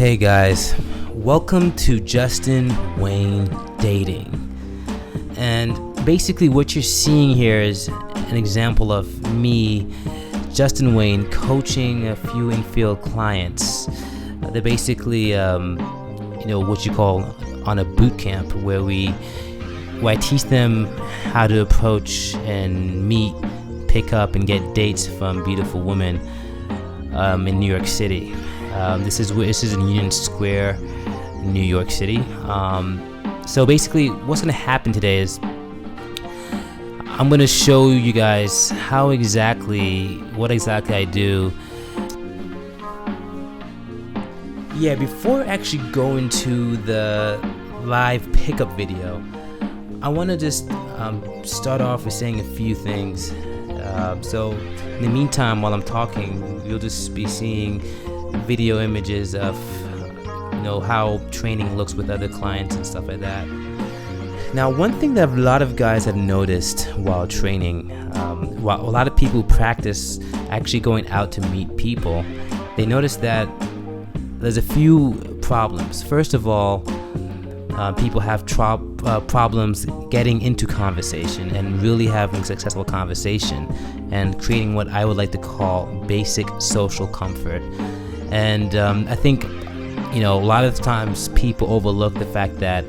Hey guys, welcome to Justin Wayne Dating. And basically what you're seeing here is an example of me, Justin Wayne, coaching a few infield clients. They're basically, what you call on a boot camp where I teach them how to approach and meet, pick up, and get dates from beautiful women in New York City. This is in Union Square, New York City. So basically, what's going to happen today is I'm going to show you guys what exactly I do. Yeah, before actually going to the live pickup video, I want to just start off with saying a few things. So in the meantime, while I'm talking, you'll just be seeing video images of how training looks with other clients and stuff like that. Now, one thing that a lot of guys have noticed while training, while a lot of people practice actually going out to meet people, they notice that there's a few problems. First of all, people have problems getting into conversation and really having successful conversation and creating what I would like to call basic social comfort. And I think, a lot of times people overlook the fact that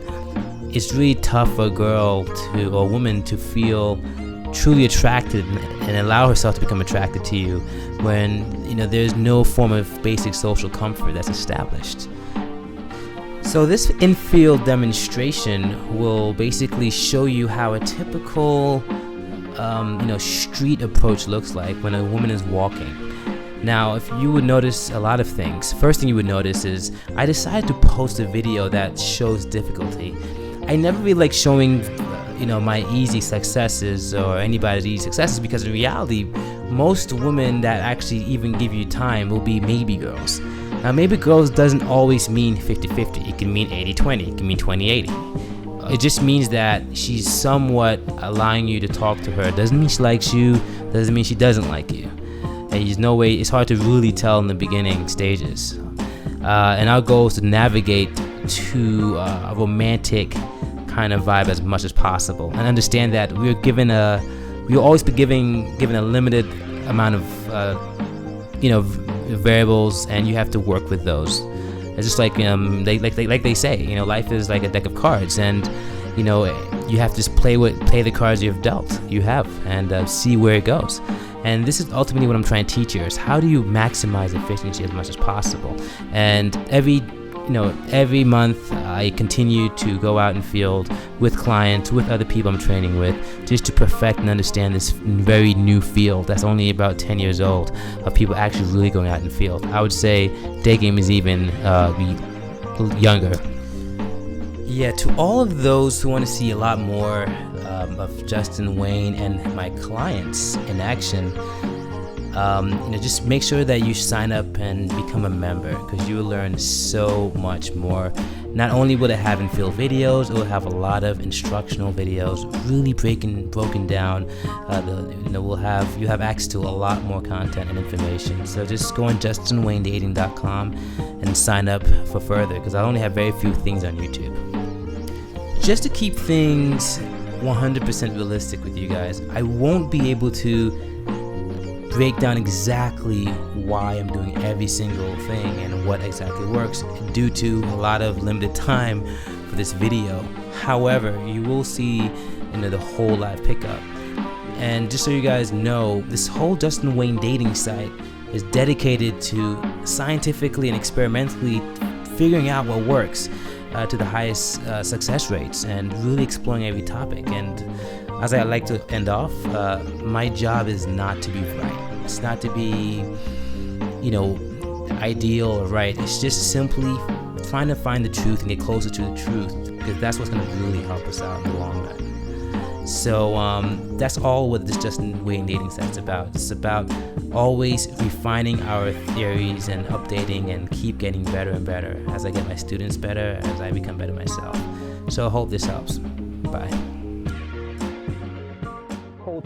it's really tough for a woman to feel truly attracted and allow herself to become attracted to you when, there's no form of basic social comfort that's established. So this infield demonstration will basically show you how a typical, street approach looks like when a woman is walking. Now, if you would notice a lot of things, first thing you would notice is I decided to post a video that shows difficulty. I never really like showing, my easy successes or anybody's easy successes because in reality, most women that actually even give you time will be maybe girls. Now, maybe girls doesn't always mean 50-50. It can mean 80-20. It can mean 20-80. It just means that she's somewhat allowing you to talk to her. Doesn't mean she likes you. Doesn't mean she doesn't like you. And there's no way, it's hard to really tell in the beginning stages. And our goal is to navigate to a romantic kind of vibe as much as possible. And understand that we'll always be given a limited amount of, variables, and you have to work with those. It's just like they say, life is like a deck of cards, and you have to just play the cards you have and see where it goes. And this is ultimately what I'm trying to teach you is how do you maximize efficiency as much as possible. And every month I continue to go out in field with clients, with other people I'm training with, just to perfect and understand this very new field that's only about 10 years old of people actually really going out in field. I would say day game is even younger. Yeah, to all of those who want to see a lot more of Justin Wayne and my clients in action, just make sure that you sign up and become a member because you will learn so much more. Not only will it have in-field videos, it will have a lot of instructional videos, really broken down. You have access to a lot more content and information. So just go on justinwaynedating.com and sign up for further because I only have very few things on YouTube. Just to keep things 100% realistic with you guys, I won't be able to break down exactly why I'm doing every single thing and what exactly works due to a lot of limited time for this video. However, you will see the whole live pickup. And just so you guys know, this whole Justin Wayne dating site is dedicated to scientifically and experimentally figuring out what works to the highest success rates and really exploring every topic. And as I like to end off, my job is not to be right. It's not to be, ideal or right. It's just simply trying to find the truth and get closer to the truth because that's what's going to really help us out in the long run. So that's all what this Justin Wayne dating site's about. It's about always refining our theories and updating and keep getting better and better as I get my students better, as I become better myself. So I hope this helps. Bye.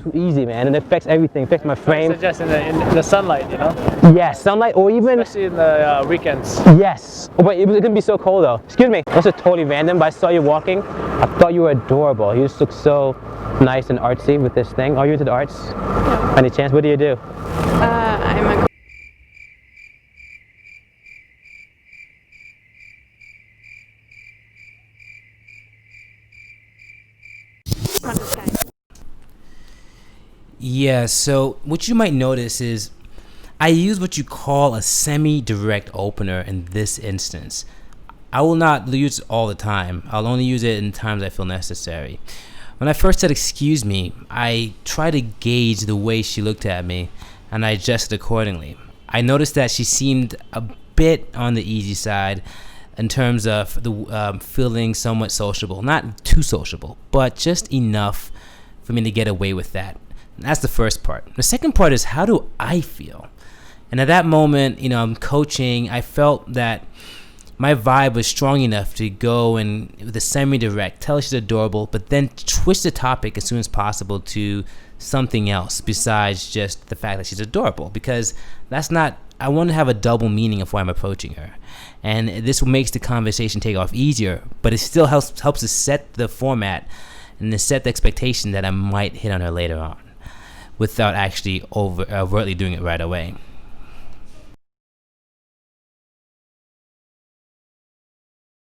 too easy, man, and it affects everything. It affects my frame. I suggest in the sunlight, you know? Yes, sunlight, or even... Especially in the weekends. Yes. Oh, but it can be so cold, though. Excuse me. This is totally random, but I saw you walking. I thought you were adorable. You just look so nice and artsy with this thing. Are you into the arts? No. Any chance? What do you do? I'm a contest guide. Yeah, so what you might notice is I use what you call a semi-direct opener in this instance. I will not use it all the time. I'll only use it in times I feel necessary. When I first said excuse me, I tried to gauge the way she looked at me, and I adjusted accordingly. I noticed that she seemed a bit on the easy side in terms of the feeling somewhat sociable. Not too sociable, but just enough for me to get away with that. And that's the first part. The second part is, how do I feel? And at that moment, I'm coaching. I felt that my vibe was strong enough to go and with a semi-direct, tell her she's adorable, but then switch the topic as soon as possible to something else besides just the fact that she's adorable, because that's not, I want to have a double meaning of why I'm approaching her. And this makes the conversation take off easier, but it still helps to set the format and to set the expectation that I might hit on her later on without actually overtly doing it right away.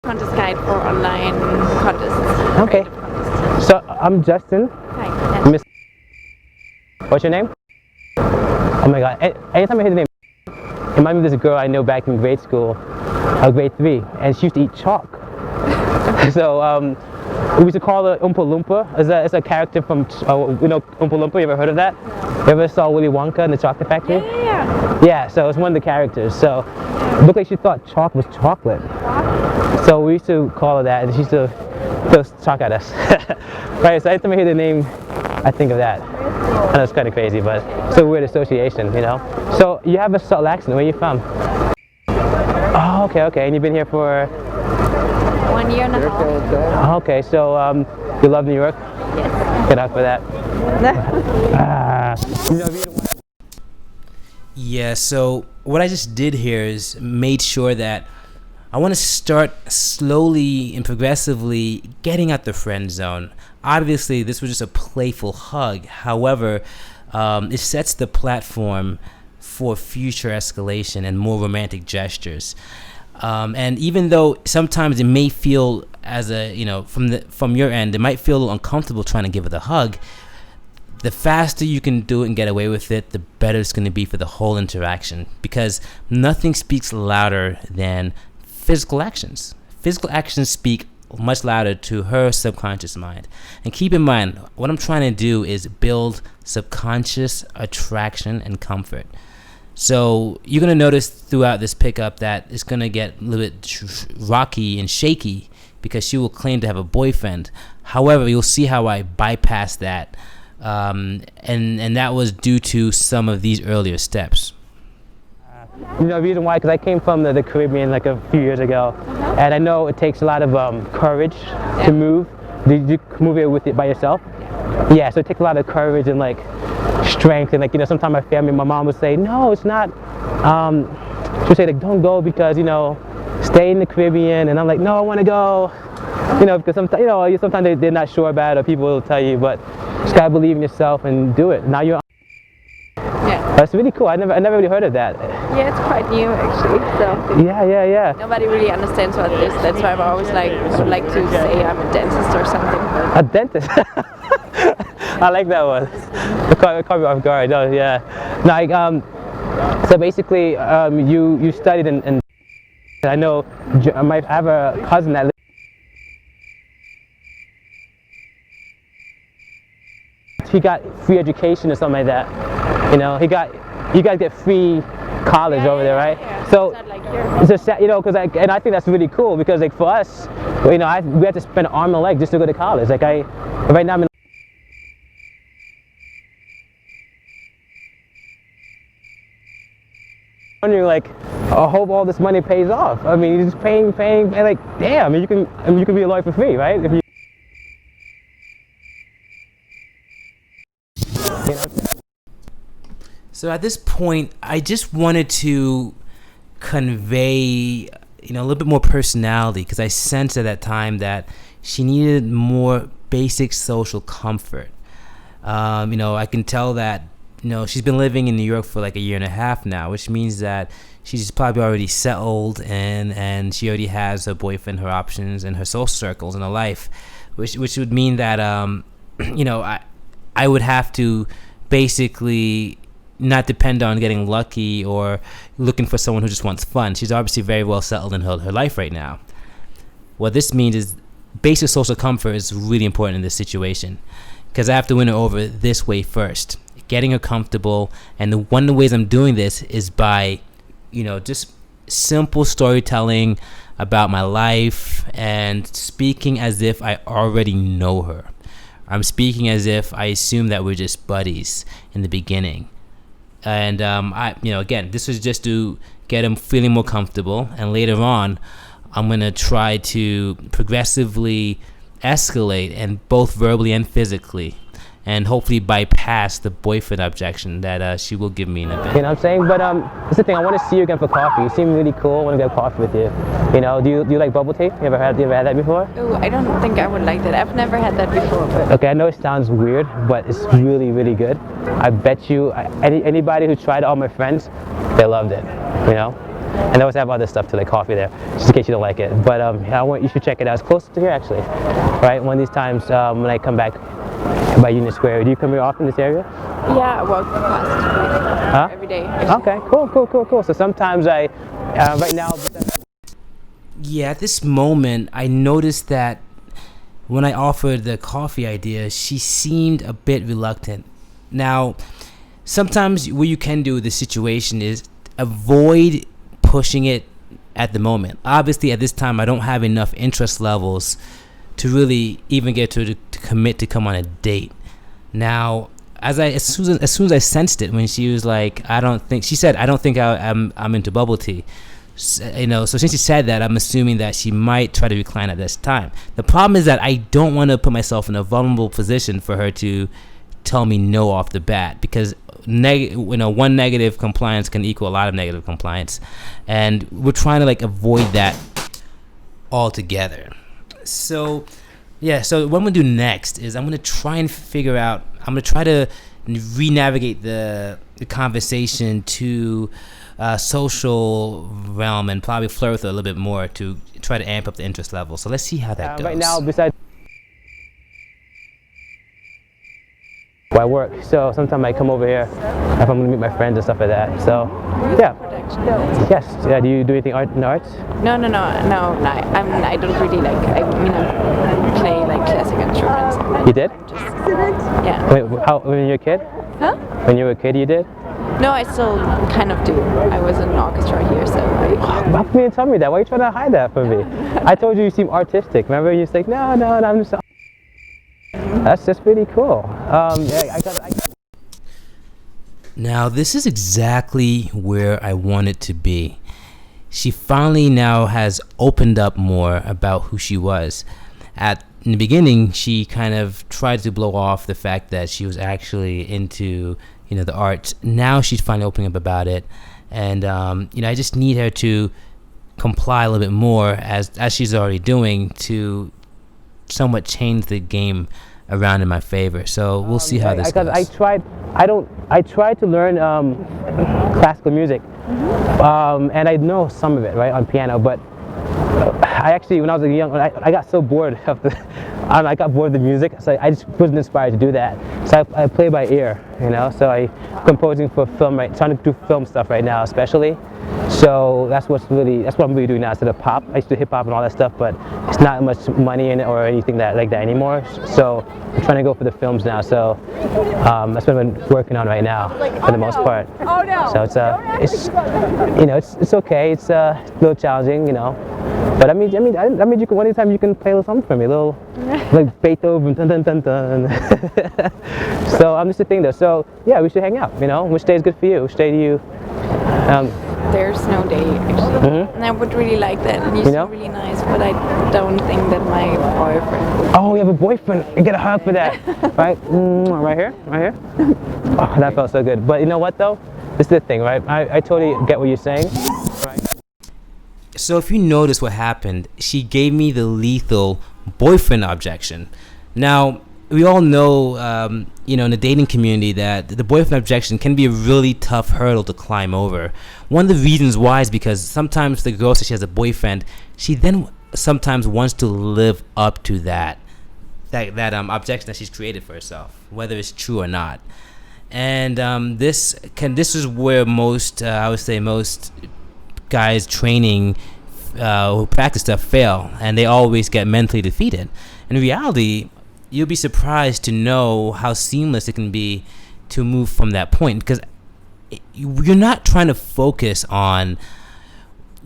Contest guide for online contests. Okay. So I'm Justin. Hi. Miss. What's your name? Oh my God! Anytime I hear the name, it reminds me of this girl I know back in grade school, grade 3, and she used to eat chalk. So we used to call her Oompa Loompa. It's a character from Oompa Loompa. You ever heard of that? You ever saw Willy Wonka in the Chocolate Factory? Yeah. Yeah. So it's one of the characters. So it looked like she thought chalk was chocolate. So we used to call her that, and she used to throw chalk at us. Right, so anytime I hear the name, I think of that. I know it's kind of crazy, but it's a weird association, So you have a subtle accent. Where are you from? Oh, okay. And you've been here for? 1 year and a half. Okay, so you love New York? Yes. Good luck for that. Yeah, so what I just did here is made sure that I want to start slowly and progressively getting out the friend zone. Obviously, this was just a playful hug. However, it sets the platform for future escalation and more romantic gestures. And even though sometimes it may feel from your end, it might feel uncomfortable trying to give it a hug, the faster you can do it and get away with it, the better it's going to be for the whole interaction, because nothing speaks louder than physical actions. Physical actions speak much louder to her subconscious mind. And keep in mind, what I'm trying to do is build subconscious attraction and comfort. So you're going to notice throughout this pickup that it's going to get a little bit rocky and shaky because she will claim to have a boyfriend. However, you'll see how I bypass that. And that was due to some of these earlier steps. The reason why, because I came from the Caribbean like a few years ago, and I know it takes a lot of courage to move. Did you move here with it by yourself? Yeah, so it takes a lot of courage and strength, and sometimes my family, my mom would say, no, it's not. She would say don't go because stay in the Caribbean, and I'm like, no, I want to go. Because sometimes they're not sure about it, or people will tell you, but you just gotta believe in yourself and do it. Now you're. Yeah. That's really cool. I never really heard of that. Yeah, it's quite new actually. So Yeah. nobody really understands what it is. That's why I always would like to say I'm a dentist or something. A dentist. I like that one. It caught me off guard. Oh, yeah. No, so basically, you studied in. I know I have a cousin that. He got free education or something like that. You guys get free college over there, right? Yeah. So It's not like it's and I think that's really cool because for us, we have to spend an arm and a leg just to go to college. Right now I'm in. Wondering I hope all this money pays off. I mean, you're just paying, damn. You can be a lawyer for free, right? If you So at this point, I just wanted to convey, a little bit more personality, because I sensed at that time that she needed more basic social comfort. I can tell that, she's been living in New York for like a year and a half now, which means that she's probably already settled and she already has her boyfriend, her options, and her social circles in her life, which would mean that, I would have to basically not depend on getting lucky or looking for someone who just wants fun. She's obviously very well settled in her life right now. What this means is basic social comfort is really important in this situation, because I have to win her over this way first, getting her comfortable. And one of the ways I'm doing this is by, just simple storytelling about my life and speaking as if I already know her. I'm speaking as if I assume that we're just buddies in the beginning. And again, this was just to get him feeling more comfortable. And later on, I'm going to try to progressively escalate, and both verbally and physically, and hopefully bypass the boyfriend objection that she will give me in a bit. You know what I'm saying? But that's the thing. I want to see you again for coffee. You seem really cool. I want to get coffee with you. Do you like bubble tea? You ever had that before? Oh, I don't think I would like that. I've never had that before. But Okay, I know it sounds weird, but it's really, really good. I bet you anybody who tried it, all my friends, they loved it. And they always have other stuff too, like coffee there, just in case you don't like it. But you should check it out. It's close to here actually, right? One of these times when I come back by Union Square. Do you come here often, this area? yeah, I walk past every day. Okay, cool. So sometimes right now. Yeah, at this moment, I noticed that when I offered the coffee idea, she seemed a bit reluctant. Now, sometimes what you can do with this situation is avoid pushing it at the moment. Obviously, at this time, I don't have enough interest levels to really even get to commit to come on a date. Now, as soon as I sensed it, when she was like, I don't think I'm into bubble tea. So since she said that, I'm assuming that she might try to decline at this time. The problem is that I don't want to put myself in a vulnerable position for her to tell me no off the bat, because one negative compliance can equal a lot of negative compliance, and we're trying to avoid that altogether. So what I'm gonna do next is I'm gonna try to re-navigate the conversation to social realm and probably flirt with it a little bit more to try to amp up the interest level. So let's see how that goes. Right now, besides I work, so sometimes I come over here if I'm gonna meet my friends and stuff like that. So yeah, yes. Yeah. Do you do anything in arts? No. I don't really play classical instruments. You did? Yeah. Wait, when you were a kid? Huh? When you were a kid, you did? No, I still kind of do. I was in an orchestra here, so How come you didn't tell me that? Why are you trying to hide that from me? I told you seem artistic. Remember, you was like, no, I'm just. That's just pretty cool. Now, this is exactly where I want it to be. She finally now has opened up more about who she was. In the beginning, she kind of tried to blow off the fact that she was actually into, the arts. Now she's finally opening up about it. And, I just need her to comply a little bit more, as she's already doing, to somewhat change the game around in my favor. So we'll see how this goes. I tried to learn classical music, and I know some of it, right, on piano, but I actually, when I was young, I got so bored of I got bored of the music, so I just wasn't inspired to do that. So I play by ear, so I'm composing for film, trying to do film stuff right now, especially. So that's what I'm really doing now instead of pop. I used to do hip hop and all that stuff, but it's not much money in it or anything like that anymore. So I'm trying to go for the films now. So that's what I've been working on right now for the most part. Oh no! So it's okay. It's a little challenging, But I mean, you can, one time you can play a little something for me, a little like Beethoven, dun dun dun dun. So I'm just the thing though. So yeah, we should hang out. Which day is good for you? Which day do you? there's no day actually. Mhm. And I would really like that. And you You seem know? really nice, but I don't think that my boyfriend would. Oh, you have a boyfriend. You get a hug for that, right? Right here, right here. Oh, that felt so good. But you know what though? This is the thing, right? I totally get what you're saying. Right? So if you notice what happened, she gave me the lethal boyfriend objection. Now, we all know, in the dating community that the boyfriend objection can be a really tough hurdle to climb over. One of the reasons why is because sometimes the girl says she has a boyfriend, she then sometimes wants to live up to that objection that she's created for herself, whether it's true or not. And this is where most guys training who practice stuff fail, and they always get mentally defeated. In reality, you'll be surprised to know how seamless it can be to move from that point, because you're not trying to focus on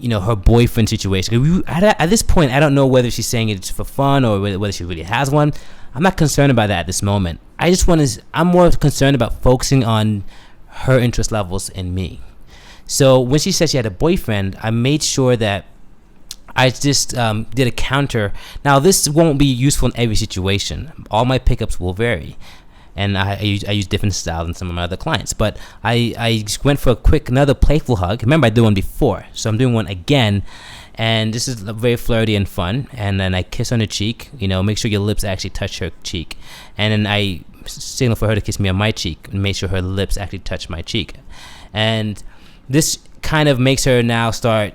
her boyfriend situation. At this point, I don't know whether she's saying it for fun or whether she really has one. I'm not concerned about that at this moment. I'm more concerned about focusing on her interest levels in me. So when she said she had a boyfriend, I made sure that I just did a counter. Now, this won't be useful in every situation. All my pickups will vary, and I use different styles than some of my other clients. But I just went for another playful hug. Remember, I did one before, so I'm doing one again. And this is very flirty and fun. And then I kiss on her cheek. Make sure your lips actually touch her cheek. And then I signal for her to kiss me on my cheek and make sure her lips actually touch my cheek. And this kind of makes her now start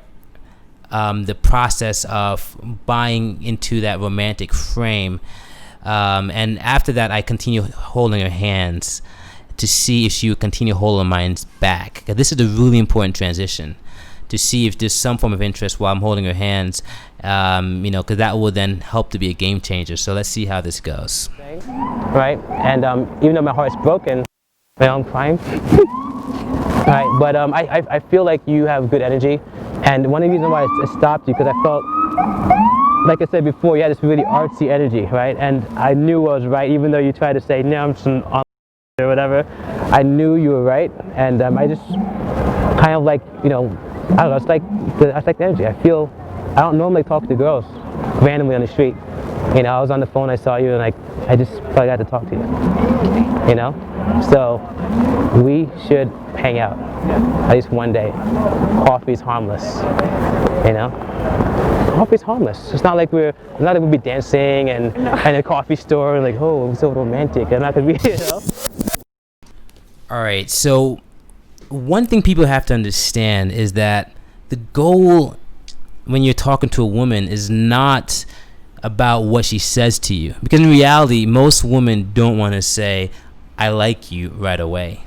the process of buying into that romantic frame. And after that, I continue holding her hands to see if she would continue holding mine back. This is a really important transition, to see if there's some form of interest while I'm holding her hands, because that will then help to be a game changer. So let's see how this goes. Right, and even though my heart's broken, I'm crying. Right, but I feel like you have good energy, and one of the reasons why I stopped you, because I felt, like I said before, you had this really artsy energy, right? And I knew I was right, even though you tried to say, no, I'm just on or whatever. I knew you were right, and I just kind of like, I don't know, it's like the energy. I don't normally talk to girls randomly on the street. I was on the phone, I saw you, and I just felt like I had to talk to you. So we should hang out at least one day. Coffee's harmless, Coffee's harmless. It's not like we'll be dancing and in a coffee store and like, oh, it's so romantic. I'm not gonna be, All right, so one thing people have to understand is that the goal when you're talking to a woman is not about what she says to you, because in reality, most women don't want to say, I like you right away.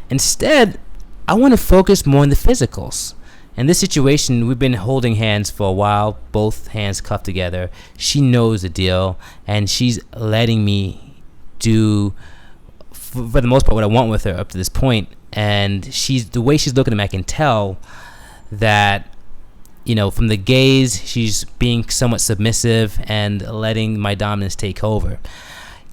Instead, I want to focus more on the physicals. In this situation, we've been holding hands for a while, both hands cuffed together. She knows the deal, and she's letting me do, for the most part, what I want with her up to this point. And the way she's looking at me, I can tell that, from the gaze, she's being somewhat submissive and letting my dominance take over.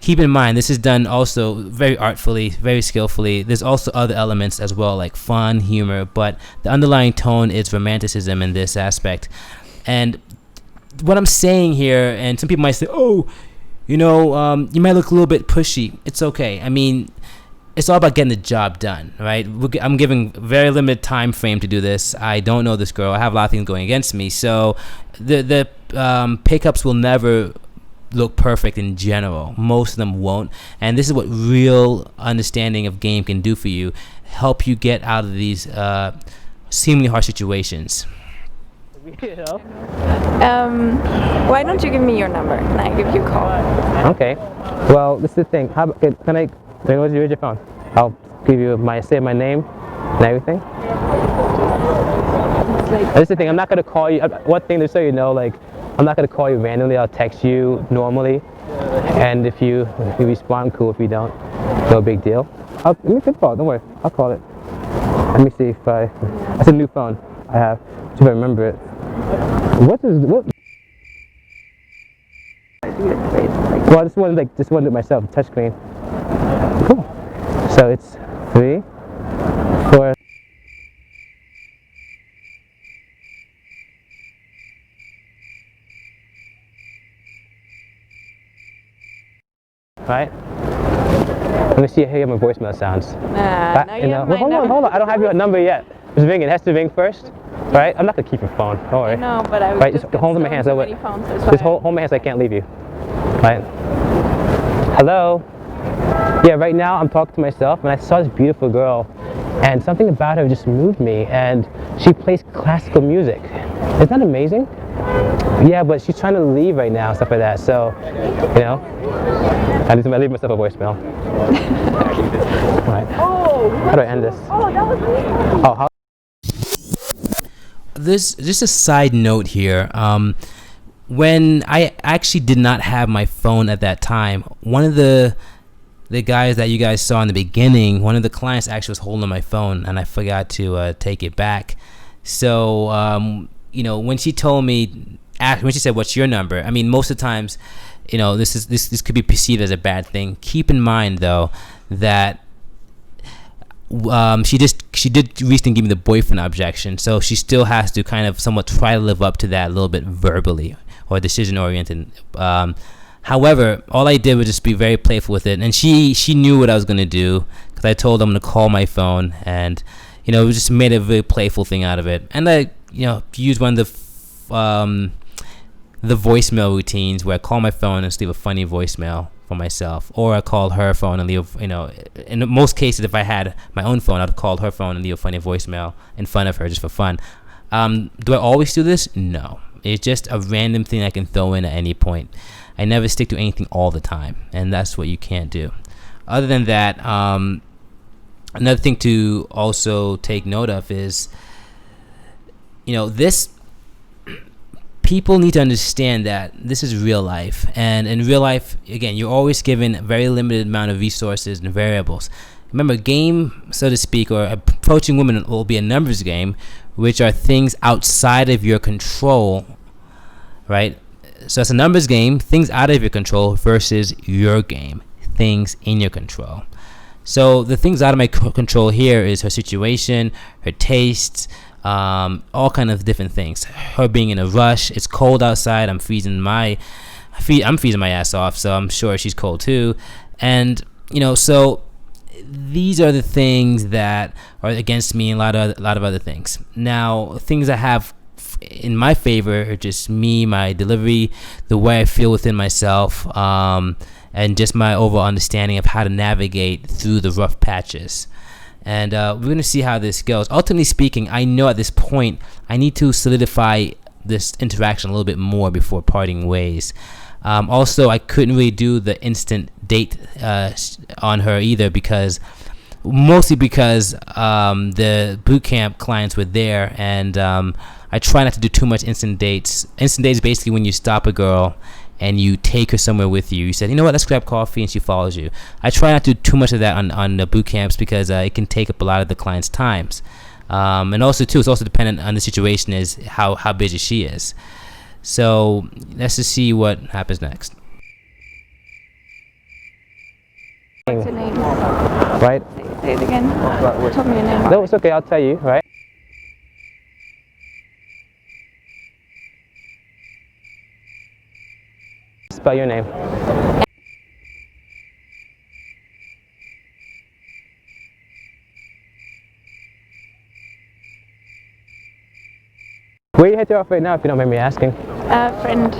Keep in mind, this is done also very artfully, very skillfully. There's also other elements as well, like fun, humor, but the underlying tone is romanticism in this aspect. And what I'm saying here, and some people might say, oh, you might look a little bit pushy. It's okay. I mean, it's all about getting the job done, right? I'm giving very limited time frame to do this. I don't know this girl. I have a lot of things going against me. So the pickups will never look perfect in general. Most of them won't. And this is what real understanding of game can do for you. Help you get out of these seemingly harsh situations. Why don't you give me your number and I give you a call? Okay. Well, this is the thing. Can I use your phone? I'll give you say my name and everything. This is the thing. I'm not gonna call you. One thing to so you know, I'm not gonna call you randomly. I'll text you normally, and if you respond, cool. If you don't, no big deal. Let me call. Don't worry. I'll call it. Let me see if that's a new phone I have. See if I remember it. What? Well, I just wanted it myself. Touchscreen. Cool. So it's 3, 4. right? Let me see how my voicemail sounds. Now you have my hold number. on. I don't have your number yet. It's ringing. It has to ring first, right? I'm not gonna keep your phone. Don't worry. No, but I was Right, just hold my hands. so many phones, that's Just why hold my hands. I can't leave you. Right. Hello. Yeah. Right now I'm talking to myself, and I saw this beautiful girl, and something about her just moved me. And she plays classical music. Isn't that amazing? Yeah, but she's trying to leave right now, stuff like that. So, you know, I need to leave myself a voicemail. Right. How do I end this? Oh, how? This just a side note here. When I actually did not have my phone at that time, one of the guys that you guys saw in the beginning, one of the clients actually was holding my phone, and I forgot to take it back. So you know, when she told me, when she said, "What's your number?" I mean, most of the times, you know, this could be perceived as a bad thing. Keep in mind though that she did recently give me the boyfriend objection, so she still has to kind of somewhat try to live up to that a little bit verbally or decision oriented. However, all I did was just be very playful with it, and she knew what I was gonna do because I told them to call my phone, and you know, we just made a very playful thing out of it. And I, you know, used one of the voicemail routines where I call my phone and just leave a funny voicemail for myself, or I call her phone and leave, you know, in most cases, if I had my own phone, I'd call her phone and leave a funny voicemail in front of her just for fun. Do I always do this? No. It's just a random thing I can throw in at any point. I never stick to anything all the time, and that's what you can't do. Other than that, another thing to also take note of is, you know, people need to understand that this is real life, and in real life, again, you're always given a very limited amount of resources and variables. Remember, game, so to speak, or approaching women will be a numbers game, which are things outside of your control, right? So it's a numbers game, things out of your control versus your game, things in your control. So the things out of my control here is her situation, her tastes, all kind of different things. Her being in a rush. It's cold outside. I'm freezing my ass off. So I'm sure she's cold too. And you know, so these are the things that are against me, and a lot of other things. Now, things I have in my favor are just me, my delivery, the way I feel within myself, and just my overall understanding of how to navigate through the rough patches. And we're going to see how this goes. Ultimately speaking, I know at this point I need to solidify this interaction a little bit more before parting ways. Also, I couldn't really do the instant date on her either, mostly because the boot camp clients were there, and I try not to do too much instant dates. Instant dates basically when you stop a girl and you take her somewhere with you. You said, you know what, let's grab coffee, and she follows you. I try not to do too much of that on the boot camps because it can take up a lot of the client's times. And also too, it's also dependent on the situation, is how busy she is. So let's just see what happens next. What's your name? Right? Say it again. Tell me your name. No, it's okay. I'll tell you. Right? Spell your name. Where are you headed off right now, if you don't mind me asking? Friend,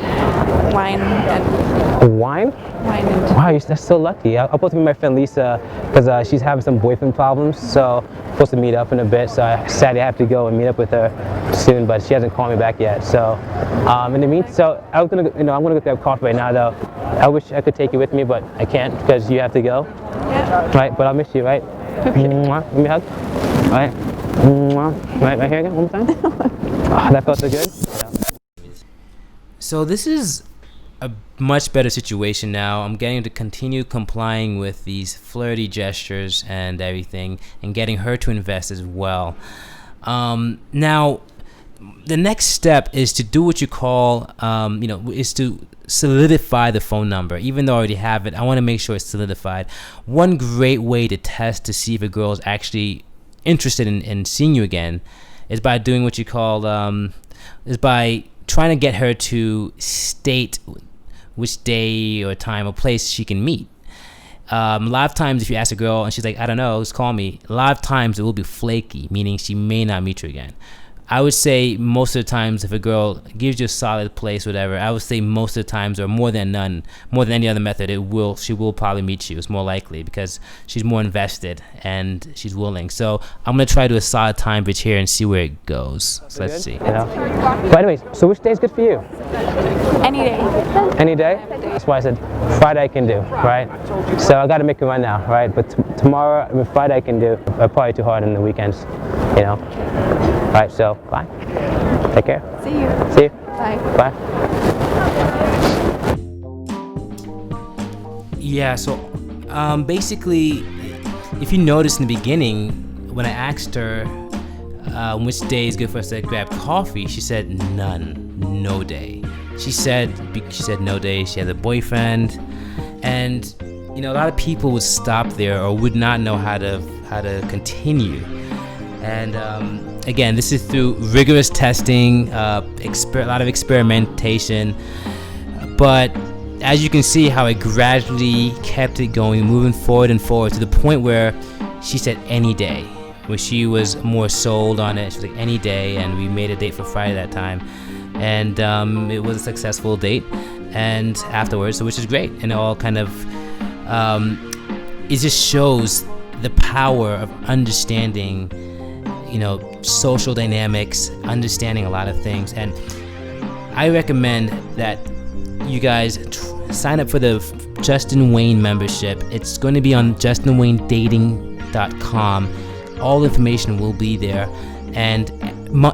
wine and Wine? wine and. Wow, that's so lucky. I'm supposed to meet my friend Lisa because she's having some boyfriend problems, so I'm supposed to meet up in a bit. So sadly I have to go and meet up with her soon, but she hasn't called me back yet. So in the meantime, so I'm gonna go grab coffee right now though. I wish I could take you with me, but I can't because you have to go. Yeah. Right, but I'll miss you, right? Mwah. Give me a hug. Right. Mwah. Right here again, one more time. Oh, that felt so good. So this is a much better situation now. I'm getting to continue complying with these flirty gestures and everything, and getting her to invest as well. Now, the next step is to do what you call, is to solidify the phone number. Even though I already have it, I want to make sure it's solidified. One great way to test to see if a girl is actually interested in seeing you again is by doing what you call, is by trying to get her to state which day or time or place she can meet. A lot of times if you ask a girl and she's like, I don't know, just call me, a lot of times it will be flaky, meaning she may not meet you again. I would say most of the times if a girl gives you a solid place, whatever, I would say most of the times, or more than any other method, she will probably meet you. It's more likely because she's more invested and she's willing. So I'm going to try to do a solid time bridge here and see where it goes. So let's see. But anyways, so which day is good for you? Any day. Any day? That's why I said Friday I can do, right? So I got to make a run now, right? But tomorrow, Friday I can do. Probably too hard on the weekends, you know? All right, so bye. Take care. See you. See you. Bye. Bye. Yeah, so basically, if you notice in the beginning, when I asked her which day is good for us to grab coffee, she said none, no day. She said no day. She had a boyfriend, and you know, a lot of people would stop there or would not know how to continue. And again, this is through rigorous testing, a lot of experimentation. But as you can see how it gradually kept it going, moving forward and forward to the point where she said any day, where she was more sold on it. She was like any day, and we made a date for Friday that time. And it was a successful date and afterwards, which is great. And it all kind of, it just shows the power of understanding, you know, social dynamics, understanding a lot of things. And I recommend that you guys sign up for the Justin Wayne membership. It's going to be on justinwaynedating.com. All information will be there, and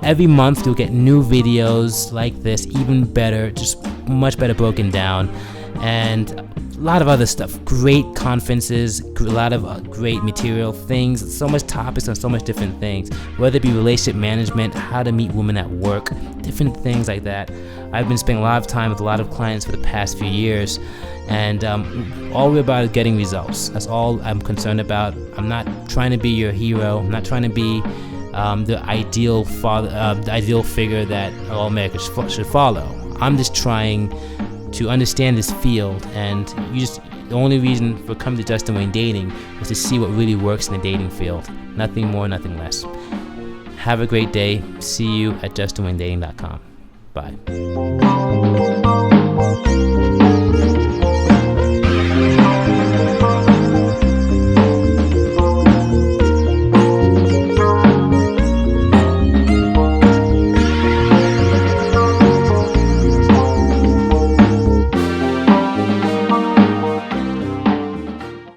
every month you'll get new videos like this, even better, just much better broken down, and a lot of other stuff, great conferences, a lot of great material, things, so much topics on so much different things, whether it be relationship management, how to meet women at work, different things like that. I've been spending a lot of time with a lot of clients for the past few years, and all we're about is getting results. That's all I'm concerned about. I'm not trying to be your hero. I'm not trying to be the ideal father, the ideal figure that all Americans should follow. I'm just trying to understand this field, and the only reason for coming to Justin Wayne Dating is to see what really works in the dating field. Nothing more, nothing less. Have a great day. See you at justinwaynedating.com. Bye.